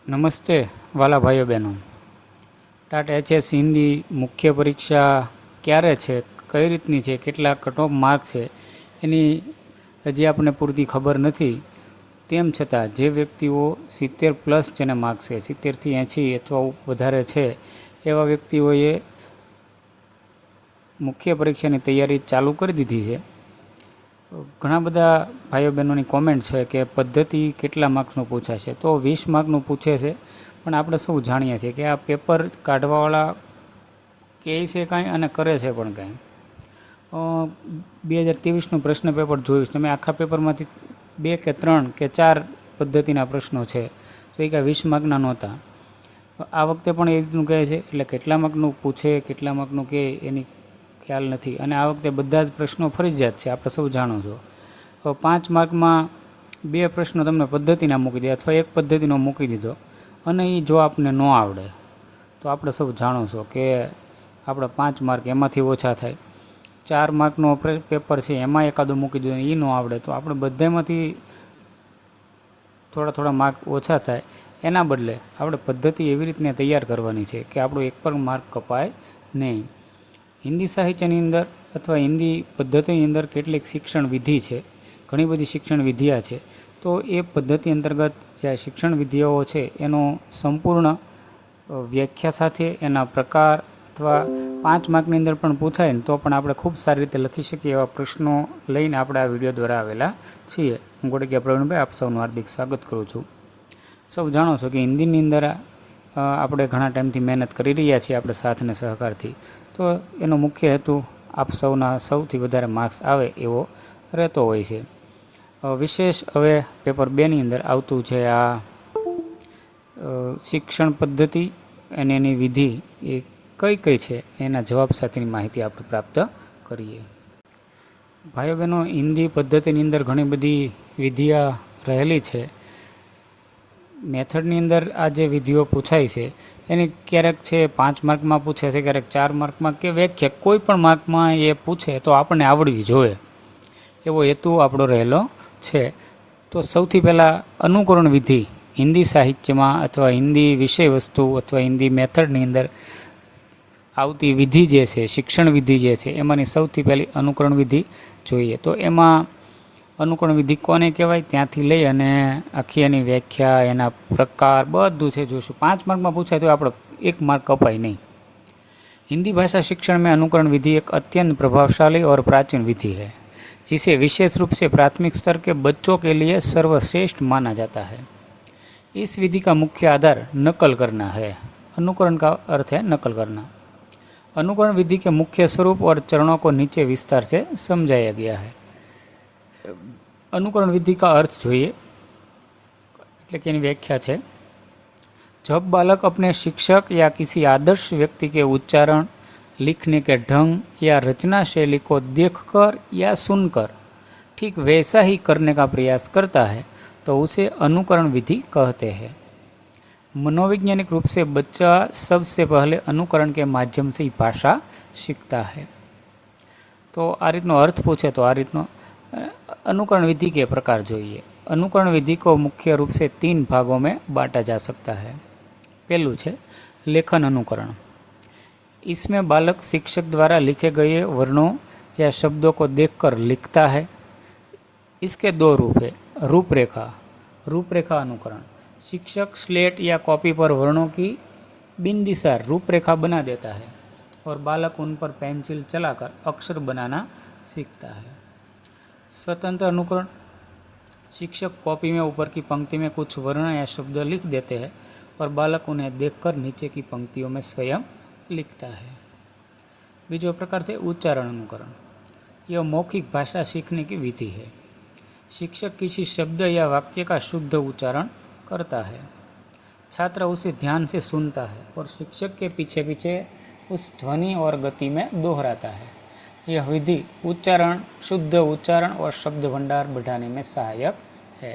નમસ્તે વાલા ભાઈઓ બહેનો. ટાટ એચએસ હિન્દી મુખ્ય પરીક્ષા ક્યારે છે, કઈ રીતની છે, કેટલા કટ ઓફ માર્ક છે, એની હજી આપણને પૂરતી ખબર નથી. તેમ છતાં જે વ્યક્તિઓ 70+ જેને માર્ક છે, 70થી 80 અથવા વધારે છે, એવા વ્યક્તિઓએ મુખ્ય પરીક્ષાની તૈયારી ચાલુ કરી દીધી છે. ઘણા બધા ભાઈઓ બહેનોની કોમેન્ટ છે કે પદ્ધતિ કેટલા માર્ક્સનું પૂછાશે, તો 20 માર્કનું પૂછે છે. પણ આપણે સૌ જાણીએ છીએ કે આ પેપર કાઢવાવાળા કહે છે કાંઈ અને કરે છે પણ કાંઈ. 2023નું પ્રશ્ન પેપર જોયું તમે, આખા પેપરમાંથી 2 કે 3 કે 4 પદ્ધતિના પ્રશ્નો છે, તો એ કાંઈ 20 માર્કના નહોતા. આ વખતે પણ એ રીતનું કહે છે, એટલે કેટલા માર્કનું પૂછે, કેટલા માર્કનું કહે એની ખ્યાલ નથી. અને આ વખતે બધા જ પ્રશ્નો ફરજિયાત છે, આપણે સૌ જાણો છો. 5 માર્કમાં 2 પ્રશ્નો તમને પદ્ધતિના મૂકી દે અથવા એક પદ્ધતિનો મૂકી દીધો, અને એ જો આપને ન આવડે તો આપણે સૌ જાણો છો કે આપણે 5 માર્ક એમાંથી ઓછા થાય. 4 માર્કનો પેપર છે, એમાં એકાદું મૂકી દીધું, એ ન આવડે તો આપણે બધામાંથી થોડા થોડા માર્ક ઓછા થાય. એના બદલે આપણે પદ્ધતિ એવી રીતને તૈયાર કરવાની છે કે આપણું એક પણ માર્ક કપાય નહીં. હિન્દી સાહિત્યની અંદર અથવા હિન્દી પદ્ધતિની અંદર કેટલીક શિક્ષણ વિધિ છે, ઘણી બધી શિક્ષણ વિધિયા છે. તો એ પદ્ધતિ અંતર્ગત જે શિક્ષણ વિધિઓ છે એનો સંપૂર્ણ વ્યાખ્યા સાથે એના પ્રકાર અથવા 5 માર્કની અંદર પણ પૂછાય ને તો પણ આપણે ખૂબ સારી રીતે લખી શકીએ એવા પ્રશ્નો લઈને આપણે આ વિડીયો દ્વારા આવેલા છીએ. હું ગોડકિયા પ્રવીણભાઈ આપ સૌનું હાર્દિક સ્વાગત કરું છું. સૌ જાણો છો કે હિન્દીની અંદર આપણે ઘણા ટાઈમથી મહેનત કરી રહ્યા છીએ આપણે સાથ અને સહકારથી. તો એનો મુખ્ય હેતુ આપ સૌના સૌથી વધારે માર્ક્સ આવે એવો રહેતો હોય છે. વિશેષ હવે પેપર 2ની અંદર આવતું છે આ શિક્ષણ પદ્ધતિ અને એની વિધિ એ કઈ કઈ છે એના જવાબ સાથેની માહિતી આપણે પ્રાપ્ત કરીએ. ભાઈઓ બહેનો, હિન્દી પદ્ધતિની અંદર ઘણી બધી વિધિયા રહેલી છે. મેથડની અંદર આ જે વિધિઓ પૂછાય છે એની ક્યારેક છે 5 માર્કમાં પૂછે છે, ક્યારેક 4 માર્કમાં કે વ્યાખ્યા કોઈ પણ માર્કમાં એ પૂછે તો આપણને આવડવી જોઈએ એવો હેતુ આપણો રહેલો છે. તો સૌથી પહેલાં અનુકરણ વિધિ હિન્દી સાહિત્યમાં અથવા હિન્દી વિષય વસ્તુ અથવા હિન્દી મેથડની અંદર આવતી વિધિ જે છે, શિક્ષણ વિધિ જે છે, એમાંની સૌથી પહેલી અનુકરણ વિધિ જોઈએ. તો એમાં અનુકરણ વિધિ કોને કહેવાય ત્યાંથી લઈ અને આખી એની વ્યાખ્યા, એના પ્રકાર બધું છે જોઈશું. 5 માર્કમાં પૂછાય તો આપણે 1 માર્ક કપાય નહીં. हिंदी भाषा शिक्षण में अनुकरण विधि एक अत्यंत प्रभावशाली और प्राचीन विधि है, जिसे विशेष रूप से प्राथमिक स्तर के बच्चों के लिए सर्वश्रेष्ठ माना जाता है. इस विधि का मुख्य आधार नकल करना है. अनुकरण का अर्थ है नकल करना. अनुकरण विधि के मुख्य स्वरूप और चरणों को नीचे विस्तार से समझाया गया है. अनुकरण विधि का अर्थ જોઈએ એટલે કે એની વ્યાખ્યા છે. जब बालक अपने शिक्षक या किसी आदर्श व्यक्ति के उच्चारण, लिखने के ढंग या रचना शैली को देखकर या सुनकर ठीक वैसा ही करने का प्रयास करता है तो उसे अनुकरण विधि कहते हैं. मनोवैज्ञानिक रूप से बच्चा सबसे पहले अनुकरण के माध्यम से ही भाषा सीखता है. तो आ रीतनो अर्थ पूछे तो आ रीतनो अनुकरण विधि के प्रकार જોઈએ. अनुकरण विधि को मुख्य रूप से 3 भागों में बांटा जा सकता है. पहलू है लेखन अनुकरण. इसमें बालक शिक्षक द्वारा लिखे गए वर्णों या शब्दों को देखकर लिखता है. इसके 2 रूप है. रूपरेखा. रूपरेखा अनुकरण. शिक्षक स्लेट या कॉपी पर वर्णों की बिंदिसार रूपरेखा बना देता है और बालक उन पर पेंसिल चलाकर अक्षर बनाना सीखता है. स्वतंत्र अनुकरण. शिक्षक कॉपी में ऊपर की पंक्ति में कुछ वर्ण या शब्द लिख देते हैं और बालक उन्हें देखकर नीचे की पंक्तियों में स्वयं लिखता है. बीजो प्रकार से उच्चारण अनुकरण. यह मौखिक भाषा सीखने की विधि है. शिक्षक किसी शब्द या वाक्य का शुद्ध उच्चारण करता है. छात्र उसे ध्यान से सुनता है और शिक्षक के पीछे पीछे उस ध्वनि और गति में दोहराता है. यह विधि उच्चारण, शुद्ध उच्चारण और शब्द भंडार बढ़ाने में सहायक है.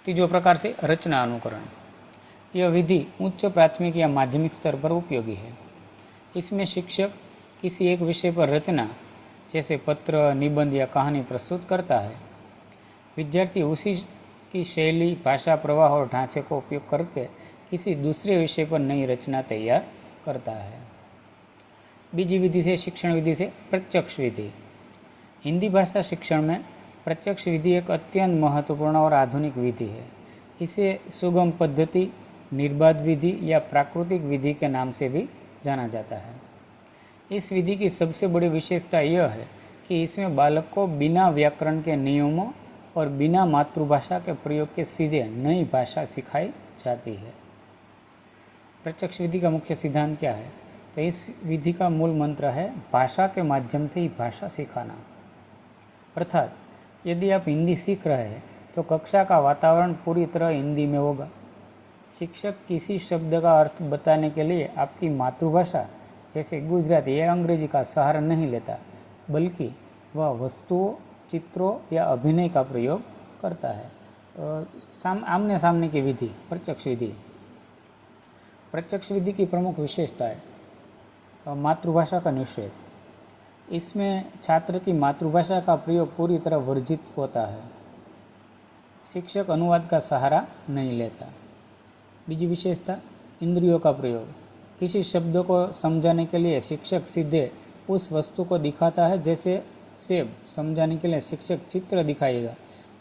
तीजो प्रकार से रचना अनुकरण. यह विधि उच्च प्राथमिक या माध्यमिक स्तर पर उपयोगी है. इसमें शिक्षक किसी एक विषय पर रचना जैसे पत्र, निबंध या कहानी प्रस्तुत करता है. विद्यार्थी उसी की शैली, भाषा प्रवाह और ढांचे को उपयोग करके किसी दूसरे विषय पर नई रचना तैयार करता है। बीजी विधि से शिक्षण विधि से प्रत्यक्ष विधि। हिंदी भाषा शिक्षण में प्रत्यक्ष विधि एक अत्यंत महत्वपूर्ण और आधुनिक विधि है। इसे सुगम पद्धति, निर्बाध विधि या प्राकृतिक विधि के नाम से भी जाना जाता है। इस विधि की सबसे बड़ी विशेषता यह है कि इसमें बालक को बिना व्याकरण के नियमों और बिना मातृभाषा के प्रयोग के सीधे नई भाषा सिखाई जाती है। प्रत्यक्ष विधि का मुख्य सिद्धांत क्या है? तो इस विधि का मूल मंत्र है भाषा के माध्यम से ही भाषा सिखाना। अर्थात यदि आप हिंदी सीख रहे हैं तो कक्षा का वातावरण पूरी तरह हिंदी में होगा। शिक्षक किसी शब्द का अर्थ बताने के लिए आपकी मातृभाषा जैसे गुजराती या अंग्रेजी का सहारा नहीं लेता, बल्कि वह वस्तुओं, चित्रों या अभिनय का प्रयोग करता है। आमने सामने की विधि प्रत्यक्ष विधि। प्रत्यक्ष विधि की प्रमुख विशेषता है मातृभाषा का निषेध। इसमें छात्र की मातृभाषा का प्रयोग पूरी तरह वर्जित होता है। शिक्षक अनुवाद का सहारा नहीं लेता। बीजी विशेषता इंद्रियों का प्रयोग। किसी शब्द को समझाने के लिए शिक्षक सीधे उस वस्तु को दिखाता है, जैसे सेब। समझाने के लिए शिक्षक चित्र दिखाएगा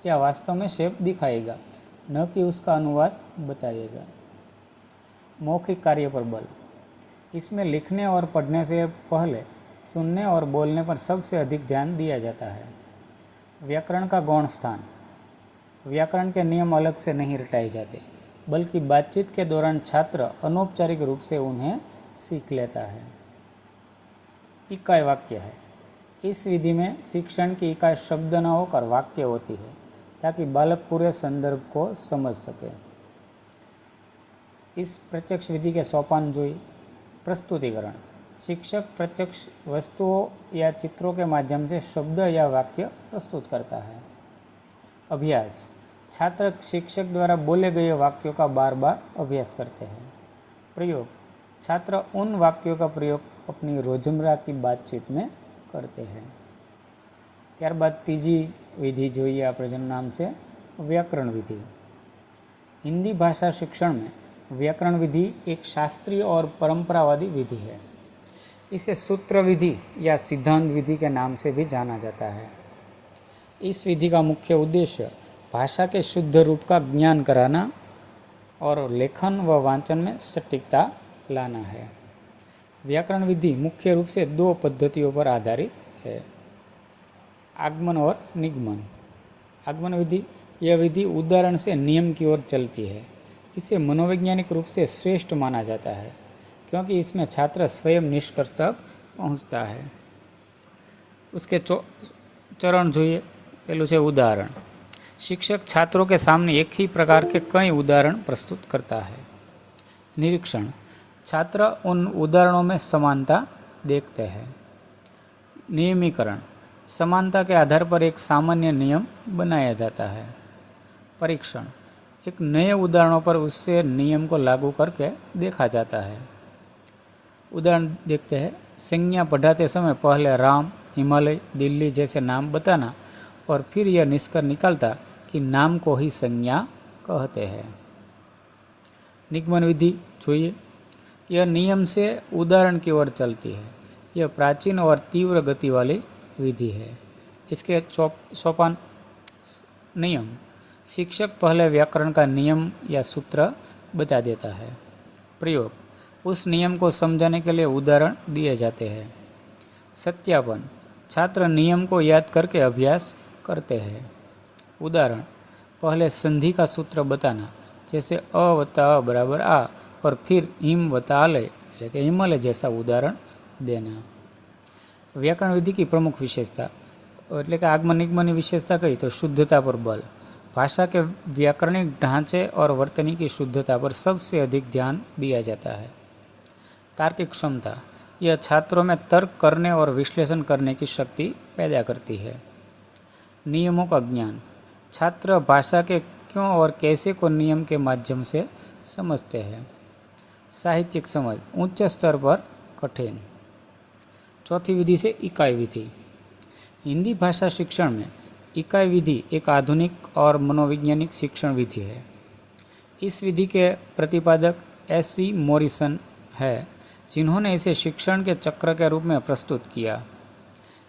या वास्तव में सेब दिखाएगा, न कि उसका अनुवाद बताएगा। मौखिक कार्य पर बल। इसमें लिखने और पढ़ने से पहले सुनने और बोलने पर सबसे अधिक ध्यान दिया जाता है। व्याकरण का गौण स्थान। व्याकरण के नियम अलग से नहीं रटाए जाते, बल्कि बातचीत के दौरान छात्र अनौपचारिक रूप से उन्हें सीख लेता है। इकाई वाक्य है। इस विधि में शिक्षण की इकाई शब्द न होकर वाक्य होती है, ताकि बालक पूरे संदर्भ को समझ सके। इस प्रत्यक्ष विधि के सोपान जोई। प्रस्तुतिकरण। शिक्षक प्रत्यक्ष वस्तुओं या चित्रों के माध्यम से शब्द या वाक्य प्रस्तुत करता है। अभ्यास। छात्र शिक्षक द्वारा बोले गए वाक्यों का बार बार अभ्यास करते हैं। प्रयोग। छात्र उन वाक्यों का प्रयोग अपनी रोजमर्रा की बातचीत में करते हैं। ત્યારબાદ ત્રીજી વિધિ જોઈએ આપણે જેનું નામ છે व्याकरण विधि। हिंदी भाषा शिक्षण में व्याकरण विधि एक शास्त्रीय और परंपरावादी विधि है। इसे सूत्र विधि या सिद्धांत विधि के नाम से भी जाना जाता है। इस विधि का मुख्य उद्देश्य भाषा के शुद्ध रूप का ज्ञान कराना और लेखन व वाचन में सटीकता लाना है। व्याकरण विधि मुख्य रूप से दो पद्धतियों पर आधारित है, आगमन और निगमन। आगमन विधि, यह विधि उदाहरण से नियम की ओर चलती है। इसे मनोवैज्ञानिक रूप से श्रेष्ठ माना जाता है, क्योंकि इसमें छात्र स्वयं निष्कर्ष तक पहुँचता है। उसके चरण જોઈએ। पहलू है उदाहरण। शिक्षक छात्रों के सामने एक ही प्रकार के कई उदाहरण प्रस्तुत करता है। निरीक्षण। छात्र उन उदाहरणों में समानता देखते हैं। नियमीकरण। समानता के आधार पर एक सामान्य नियम बनाया जाता है। परीक्षण। एक नए उदाहरणों पर उससे नियम को लागू करके देखा जाता है। उदाहरण देखते हैं। संज्ञा पढ़ाते समय पहले राम, हिमालय, दिल्ली जैसे नाम बताना और फिर यह निष्कर्ष निकालता कि नाम को ही संज्ञा कहते हैं। निगमन विधि જોઈએ। यह नियम से उदाहरण की ओर चलती है। यह प्राचीन और तीव्र गति वाली विधि है। इसके सोपान। नियम। शिक्षक पहले व्याकरण का नियम या सूत्र बता देता है। प्रयोग। उस नियम को समझाने के लिए उदाहरण दिए जाते हैं। सत्यापन। छात्र नियम को याद करके अभ्यास करते हैं। उदाहरण। पहले संधि का सूत्र बताना, जैसे अ वत्ता अ बराबर आ, और फिर हिम वत्ता आलय એટલે કે हिमालय जैसा उदाहरण देना। व्याकरण विधि की प्रमुख विशेषता એટલે કે आगमन निगमन की विशेषता कही तो शुद्धता पर बल। भाषा के व्याकरणिक ढांचे और वर्तनी की शुद्धता पर सबसे अधिक ध्यान दिया जाता है। तार्किक क्षमता। यह छात्रों में तर्क करने और विश्लेषण करने की शक्ति पैदा करती है। नियमों का ज्ञान। छात्र भाषा के क्यों और कैसे को नियम के माध्यम से समझते हैं। साहित्यिक समझ उच्च स्तर पर कठिन। चौथी विधि से इकाई विधि। हिंदी भाषा शिक्षण में इकाई विधि एक आधुनिक और मनोवैज्ञानिक शिक्षण विधि है। इस विधि के प्रतिपादक एस.सी. मॉरिसन है, जिन्होंने इसे शिक्षण के चक्र के रूप में प्रस्तुत किया।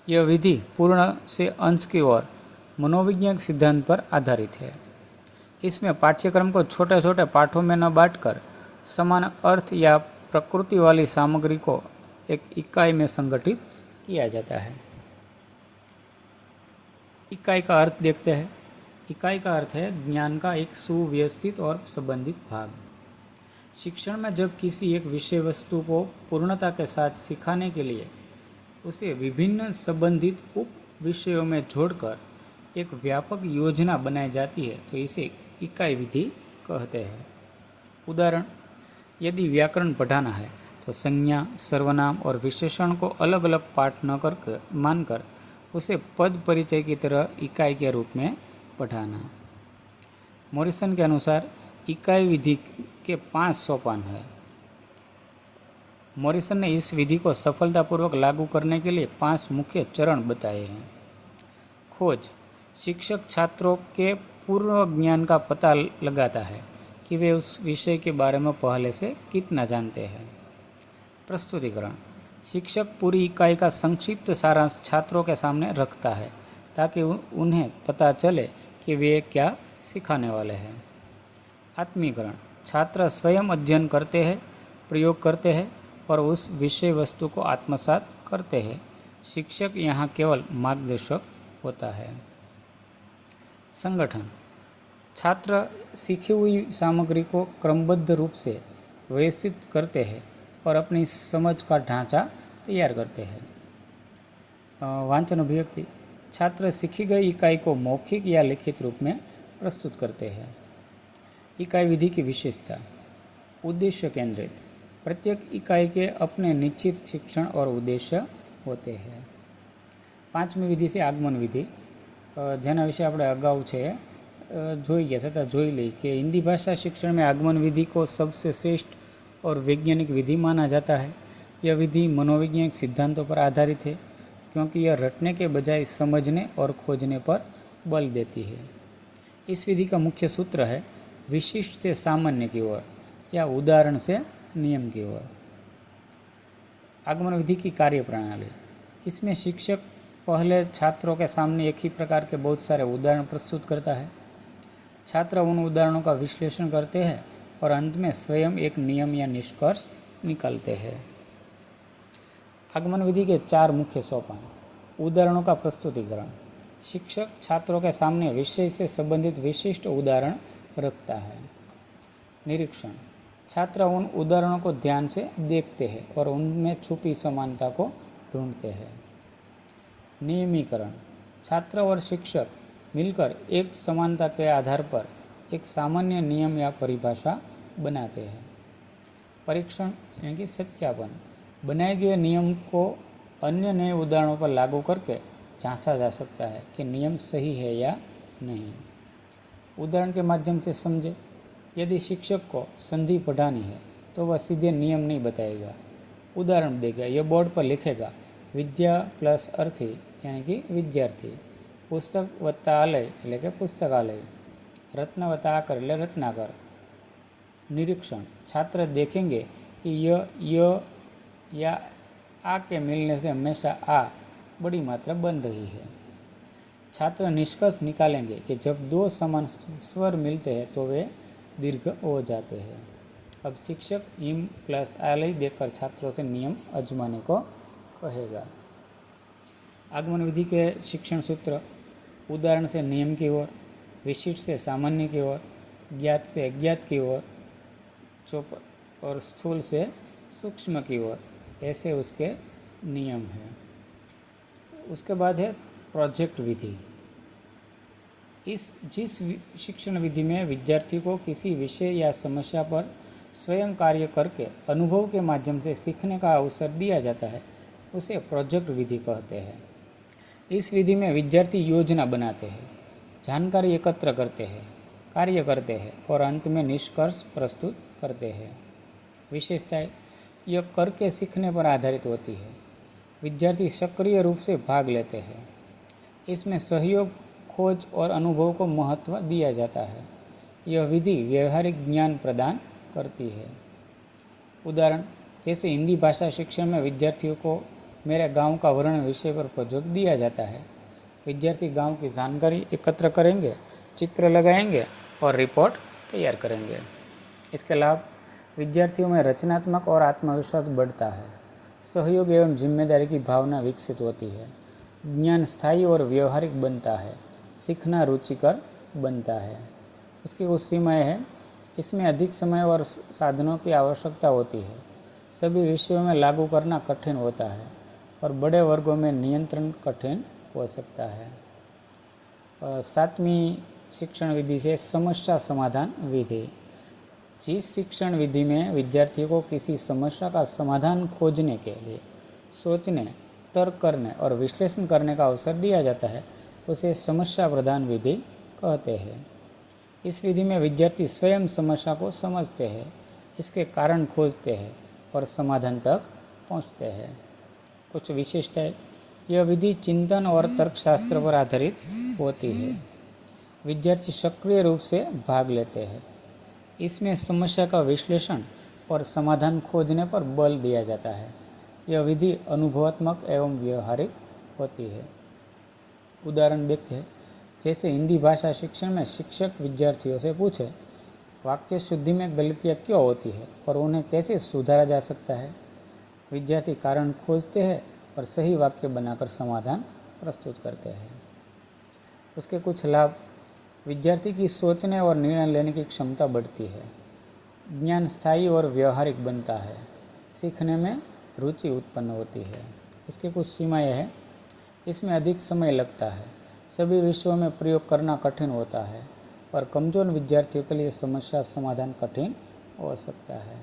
यह विधि पूर्ण से अंश की ओर मनोवैज्ञानिक सिद्धांत पर आधारित है। इसमें पाठ्यक्रम को छोटे छोटे पाठों में न बांटकर समान अर्थ या प्रकृति वाली सामग्री को एक इकाई में संगठित किया जाता है। इकाई का अर्थ देखते हैं। इकाई का अर्थ है ज्ञान का एक सुव्यवस्थित और संबंधित भाग। शिक्षण में जब किसी एक विषय वस्तु को पूर्णता के साथ सिखाने के लिए उसे विभिन्न संबंधित उप विषयों में जोड़कर एक व्यापक योजना बनाई जाती है तो इसे इकाई विधि कहते हैं। उदाहरण, यदि व्याकरण पढ़ाना है तो संज्ञा, सर्वनाम और विशेषण को अलग अलग पाठ न कर मानकर उसे पद परिचय की तरह इकाई के रूप में पढ़ाना। मॉरिसन के अनुसार इकाई विधि के 5 सोपान हैं। मॉरिसन ने इस विधि को सफलतापूर्वक लागू करने के लिए 5 मुख्य चरण बताए हैं। खोज, शिक्षक छात्रों के पूर्व ज्ञान का पता लगाता है कि वे उस विषय के बारे में पहले से कितना जानते हैं। प्रस्तुतिकरण, शिक्षक पूरी इकाई का संक्षिप्त सारांश छात्रों के सामने रखता है ताकि उन्हें पता चले कि वे क्या सिखाने वाले हैं। आत्मीकरण, छात्र स्वयं अध्ययन करते हैं, प्रयोग करते हैं और उस विषय वस्तु को आत्मसात करते हैं। शिक्षक यहाँ केवल मार्गदर्शक होता है। संगठन, छात्र सीखी हुई सामग्री को क्रमबद्ध रूप से व्यवस्थित करते हैं और अपनी समझ का ढांचा तैयार करते हैं। वांचन अभिव्यक्ति, छात्र सीखी गई इकाई को मौखिक या लिखित रूप में प्रस्तुत करते हैं। इकाई विधि की विशेषता, उद्देश्य केंद्रित, प्रत्येक इकाई के अपने निश्चित शिक्षण और उद्देश्य होते हैं। 5મી विधि से आगमन विधि, જેના વિશે આપણે અગાઉ છે જોઈ ગયા છતાં જોઈ લઈ કે हिंदी भाषा शिक्षण में आगमन विधि को सबसे श्रेष्ठ और वैज्ञानिक विधि माना जाता है। यह विधि मनोवैज्ञानिक सिद्धांतों पर आधारित है क्योंकि यह रटने के बजाय समझने और खोजने पर बल देती है। इस विधि का मुख्य सूत्र है विशिष्ट से सामान्य की ओर या उदाहरण से नियम की ओर। आगमन विधि की कार्यप्रणाली, इसमें शिक्षक पहले छात्रों के सामने एक ही प्रकार के बहुत सारे उदाहरण प्रस्तुत करता है। छात्र उन उदाहरणों का विश्लेषण करते हैं और अंत में स्वयं एक नियम या निष्कर्ष निकालते हैं। आगमन विधि के 4 मुख्य सोपान। उदाहरणों का प्रस्तुतिकरण, शिक्षक छात्रों के सामने विषय से संबंधित विशिष्ट उदाहरण रखता है। निरीक्षण, छात्र उन उदाहरणों को ध्यान से देखते हैं और उनमें छुपी समानता को ढूंढते हैं। नियमीकरण, छात्र और शिक्षक मिलकर एक समानता के आधार पर एक सामान्य नियम या परिभाषा बनाते हैं। परीक्षण यानी कि सत्यापन, बनाए गए नियम को अन्य नए उदाहरणों पर लागू करके जांचा जा सकता है कि नियम सही है या नहीं। उदाहरण के माध्यम से समझे, यदि शिक्षक को संधि पढ़ानी है तो वह सीधे नियम नहीं बताएगा, उदाहरण देगा। यह बोर्ड पर लिखेगा विद्या प्लस अर्थी यानी कि विद्यार्थी, पुस्तक वत्ता आलय એટલે કે પુસ્તકાલય, रत्न वत्ता आकर એટલે रत्नाकर। निरीक्षण, छात्र देखेंगे कि य या आ के मिलने से हमेशा आ बड़ी मात्रा बन रही है। छात्र निष्कर्ष निकालेंगे कि जब 2 समान स्वर मिलते हैं तो वे दीर्घ हो जाते हैं। अब शिक्षक इम प्लस आलय देकर छात्रों से नियम आजमाने को कहेगा। आगमन विधि के शिक्षण सूत्र, उदाहरण से नियम की ओर, विशिष्ट से सामान्य की ओर, ज्ञात से अज्ञात की ओर, और स्थूल से सूक्ष्म की ओर, ऐसे उसके नियम हैं। उसके बाद है प्रोजेक्ट विधि। जिस शिक्षण विधि में विद्यार्थी को किसी विषय या समस्या पर स्वयं कार्य करके अनुभव के माध्यम से सीखने का अवसर दिया जाता है उसे प्रोजेक्ट विधि कहते हैं। इस विधि में विद्यार्थी योजना बनाते हैं, जानकारी एकत्र करते हैं, कार्य करते हैं और अंत में निष्कर्ष प्रस्तुत करते हैं। विशेषताएं, यह करके सीखने पर आधारित होती है। विद्यार्थी सक्रिय रूप से भाग लेते हैं। इसमें सहयोग खोज और अनुभव को महत्व दिया जाता है। यह विधि व्यवहारिक ज्ञान प्रदान करती है। उदाहरण, जैसे हिंदी भाषा शिक्षण में विद्यार्थियों को मेरे गांव का वर्णन विषय पर प्रोजेक्ट दिया जाता है। विद्यार्थी गांव की जानकारी एकत्र करेंगे, चित्र लगाएंगे और रिपोर्ट तैयार करेंगे। इसके लाभ, विद्यार्थियों में रचनात्मक और आत्मविश्वास बढ़ता है। सहयोग एवं जिम्मेदारी की भावना विकसित होती है। ज्ञान स्थायी और व्यवहारिक बनता है। सीखना रुचिकर बनता है। उसकी कुछ सीमाएँ हैं। इसमें अधिक समय और साधनों की आवश्यकता होती है। सभी विषयों में लागू करना कठिन होता है और बड़े वर्गों में नियंत्रण कठिन हो सकता है। 7वीं शिक्षण विधि से समस्या समाधान विधि। जिस शिक्षण विधि में विद्यार्थियों को किसी समस्या का समाधान खोजने के लिए सोचने, तर्क करने और विश्लेषण करने का अवसर दिया जाता है, उसे समस्या प्रधान विधि कहते हैं। इस विधि में विद्यार्थी स्वयं समस्या को समझते हैं, इसके कारण खोजते हैं और समाधान तक पहुंचते हैं। कुछ विशेषताएं, यह विधि चिंतन और तर्कशास्त्र पर आधारित होती है। विद्यार्थी सक्रिय रूप से भाग लेते हैं। इसमें समस्या का विश्लेषण और समाधान खोजने पर बल दिया जाता है। यह विधि अनुभवात्मक एवं व्यवहारिक होती है। उदाहरण देखते हैं, जैसे हिंदी भाषा शिक्षण में शिक्षक विद्यार्थियों से पूछे, वाक्य शुद्धि में गलतियाँ क्यों होती है और उन्हें कैसे सुधारा जा सकता है। विद्यार्थी कारण खोजते हैं और सही वाक्य बनाकर समाधान प्रस्तुत करते हैं। उसके कुछ लाभ, विद्यार्थी की सोचने और निर्णय लेने की क्षमता बढ़ती है। ज्ञान स्थायी और व्यवहारिक बनता है। सीखने में रुचि उत्पन्न होती है। इसके कुछ सीमाएँ हैं। इसमें अधिक समय लगता है। सभी विषयों में प्रयोग करना कठिन होता है और कमजोर विद्यार्थियों के लिए समस्या समाधान कठिन हो सकता है।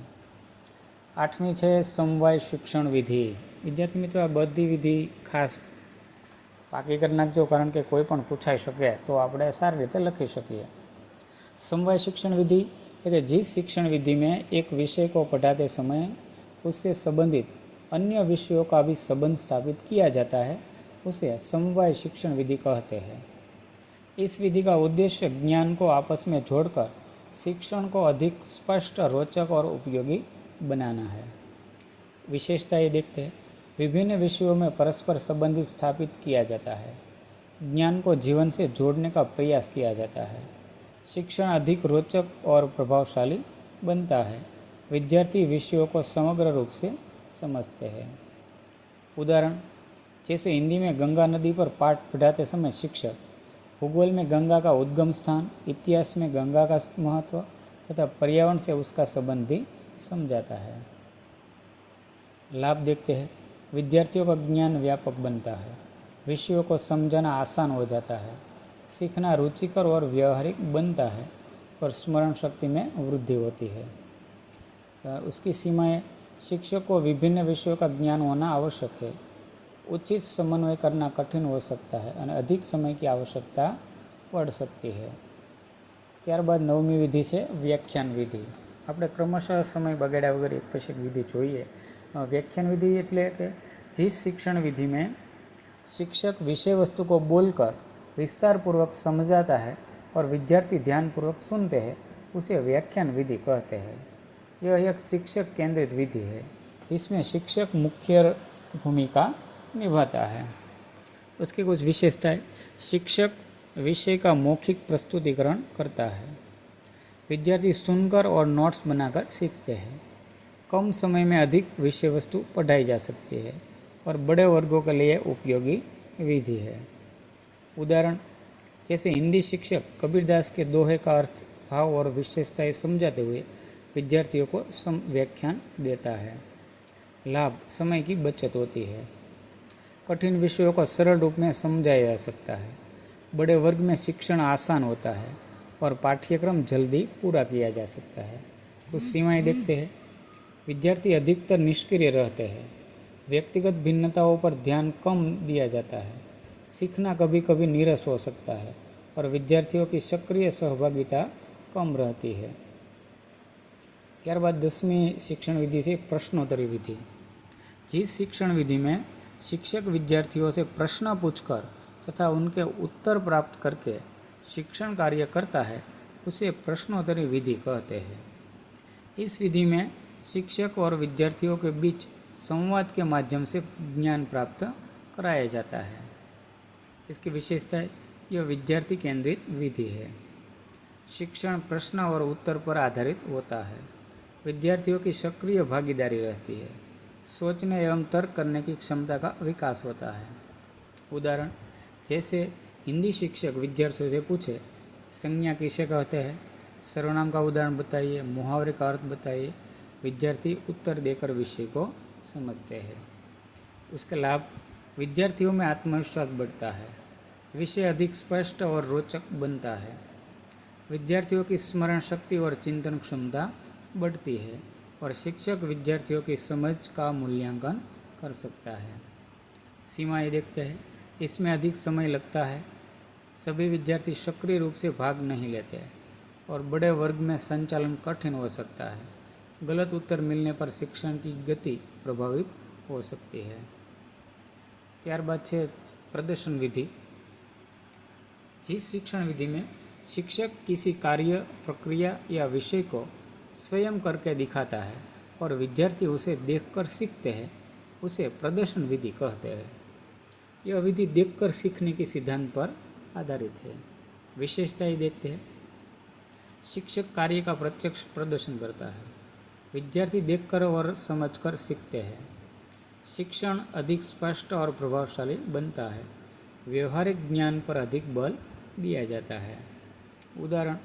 8મી છે સમવાય શિક્ષણ વિધિ। વિદ્યાર્થી મિત્રો, આ બધી વિધિ ખાસ પાકી કરી નાખજો, કારણ કે કોઈ પણ પૂછાઈ શકે તો આપણે સારી રીતે લખી શકીએ। समवाय शिक्षण विधि कि जिस शिक्षण विधि में एक विषय को पढ़ाते समय उससे संबंधित अन्य विषयों का भी संबंध स्थापित किया जाता है, उसे समवाय शिक्षण विधि कहते हैं। इस विधि का उद्देश्य ज्ञान को आपस में जोड़कर शिक्षण को अधिक स्पष्ट, रोचक और उपयोगी बनाना है। विशेषताएं देखते हैं, विभिन्न विषयों में परस्पर संबंधित स्थापित किया जाता है। ज्ञान को जीवन से जोड़ने का प्रयास किया जाता है। शिक्षण अधिक रोचक और प्रभावशाली बनता है। विद्यार्थी विषयों को समग्र रूप से समझते हैं। उदाहरण, जैसे हिंदी में गंगा नदी पर पाठ पढ़ाते समय शिक्षक भूगोल में गंगा का उद्गम स्थान, इतिहास में गंगा का महत्व तथा पर्यावरण से उसका संबंध भी समझाता है। लाभ देखते हैं, विद्यार्थियों का ज्ञान व्यापक बनता है। विषयों को समझना आसान हो जाता है। सीखना रुचिकर और व्यवहारिक बनता है और स्मरण शक्ति में वृद्धि होती है। उसकी सीमाएं, शिक्षक को विभिन्न विषयों का ज्ञान होना आवश्यक है। उचित समन्वय करना कठिन हो सकता है और अधिक समय की आवश्यकता पड़ सकती है। ત્યારબાદ 9મી વિધિ છે વ્યાખ્યાન વિધિ। આપણે ક્રમશઃ સમય બગાડ્યા વગર એક પછી એક વિધિ જોઈએ। व्याख्यान विधि એટલે કે जिस शिक्षण विधि में शिक्षक विषय वस्तु को बोलकर विस्तार पूर्वक समझाता है और विद्यार्थी ध्यानपूर्वक सुनते हैं, उसे व्याख्यान विधि कहते हैं। यह एक शिक्षक केंद्रित विधि है जिसमें शिक्षक मुख्य भूमिका निभाता है। उसकी कुछ विशेषताएं, शिक्षक विषय का मौखिक प्रस्तुतिकरण करता है। विद्यार्थी सुनकर और नोट्स बनाकर सीखते हैं। कम समय में अधिक विषय वस्तु पढ़ाई जा सकती है और बड़े वर्गों के लिए उपयोगी विधि है। उदाहरण, जैसे हिंदी शिक्षक कबीरदास के दोहे का अर्थ, भाव और विशेषताएं समझाते हुए विद्यार्थियों को व्याख्यान देता है। लाभ, समय की बचत होती है। कठिन विषयों को सरल रूप में समझाया जा सकता है। बड़े वर्ग में शिक्षण आसान होता है और पाठ्यक्रम जल्दी पूरा किया जा सकता है। कुछ सीमाएं देखते हैं, विद्यार्थी अधिकतर निष्क्रिय रहते हैं। व्यक्तिगत भिन्नताओं पर ध्यान कम दिया जाता है। सीखना कभी कभी नीरस हो सकता है और विद्यार्थियों की सक्रिय सहभागिता कम रहती है। ત્યારબાદ 10મી शिक्षण विधि से प्रश्नोत्तरी विधि। जिस शिक्षण विधि में शिक्षक विद्यार्थियों से प्रश्न पूछकर तथा उनके उत्तर प्राप्त करके शिक्षण कार्य करता है उसे प्रश्नोत्तरी विधि कहते हैं। इस विधि में शिक्षक और विद्यार्थियों के बीच संवाद के माध्यम से ज्ञान प्राप्त कराया जाता है। इसकी विशेषता है यह विद्यार्थी केंद्रित विधि है। शिक्षण प्रश्न और उत्तर पर आधारित होता है। विद्यार्थियों की सक्रिय भागीदारी रहती है। सोचने एवं तर्क करने की क्षमता का विकास होता है। उदाहरण जैसे हिंदी शिक्षक विद्यार्थियों से पूछे, संज्ञा किसे कहते हैं, सर्वनाम का उदाहरण बताइए, मुहावरे का अर्थ बताइए। विद्यार्थी उत्तर देकर विषय को समझते हैं। उसके लाभ, विद्यार्थियों में आत्मविश्वास बढ़ता है। विषय अधिक स्पष्ट और रोचक बनता है। विद्यार्थियों की स्मरण शक्ति और चिंतन क्षमता बढ़ती है और शिक्षक विद्यार्थियों की समझ का मूल्यांकन कर सकता है। सीमाएं देखते हैं। इसमें अधिक समय लगता है। सभी विद्यार्थी सक्रिय रूप से भाग नहीं लेते और बड़े वर्ग में संचालन कठिन हो सकता है। गलत उत्तर मिलने पर शिक्षण की गति प्रभावित हो सकती है। ત્યારબાદ છે प्रदर्शन विधि। जिस शिक्षण विधि में शिक्षक किसी कार्य, प्रक्रिया या विषय को स्वयं करके दिखाता है और विद्यार्थी उसे देखकर सीखते हैं उसे प्रदर्शन विधि कहते हैं। यह विधि देखकर सीखने के सिद्धांत पर आधारित है। विशेषताएं देखते हैं। शिक्षक कार्य का प्रत्यक्ष प्रदर्शन करता है। विद्यार्थी देखकर और समझकर सीखते हैं। शिक्षण अधिक स्पष्ट और प्रभावशाली बनता है। व्यवहारिक ज्ञान पर अधिक बल दिया जाता है। उदाहरण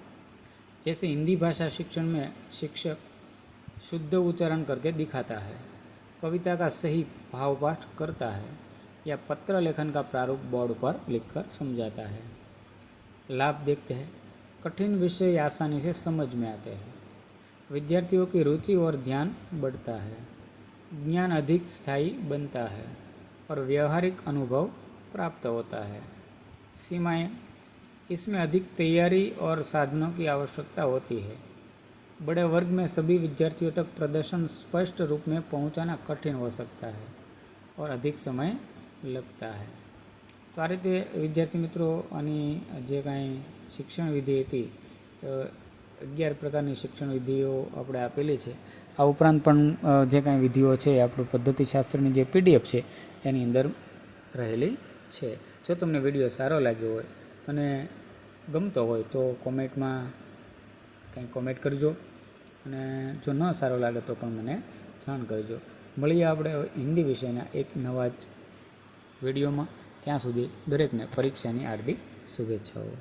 जैसे हिंदी भाषा शिक्षण में शिक्षक शुद्ध उच्चारण करके दिखाता है, कविता का सही भावपाठ करता है या पत्र लेखन का प्रारूप बोर्ड पर लिखकर समझाता है। लाभ देखते हैं। कठिन विषय आसानी से समझ में आते हैं। विद्यार्थियों की रुचि और ध्यान बढ़ता है। ज्ञान अधिक स्थायी बनता है और व्यवहारिक अनुभव प्राप्त होता है। सीमाएं, इसमें अधिक तैयारी और साधनों की आवश्यकता होती है। बड़े वर्ग में सभी विद्यार्थियों तक प्रदर्शन स्पष्ट रूप में पहुंचाना कठिन हो सकता है और अधिक समय लगता है। तो आ रीते विद्यार्थी मित्रों आनी जे कांई शिक्षण विधि हती 11 प्रकारनी शिक्षण विधिओ આપણે આપેલી છે। આ ઉપરાંત પણ જે કાંઈ વિધિઓ છે આપણું પદ્ધતિશાસ્ત્રની જે PDF છે એની અંદર રહેલી છે। જો તમને વિડીયો સારો લાગ્યો હોય અને ગમતો હોય તો કોમેન્ટમાં કંઈ કોમેન્ટ કરજો અને જો ન સારો લાગે તો પણ મને જાણ કરજો। મળીએ આપણે હિન્દી વિષયના એક નવા જ વિડીયોમાં। ત્યાં સુધી દરેકને પરીક્ષાની હાર્દિક શુભેચ્છાઓ।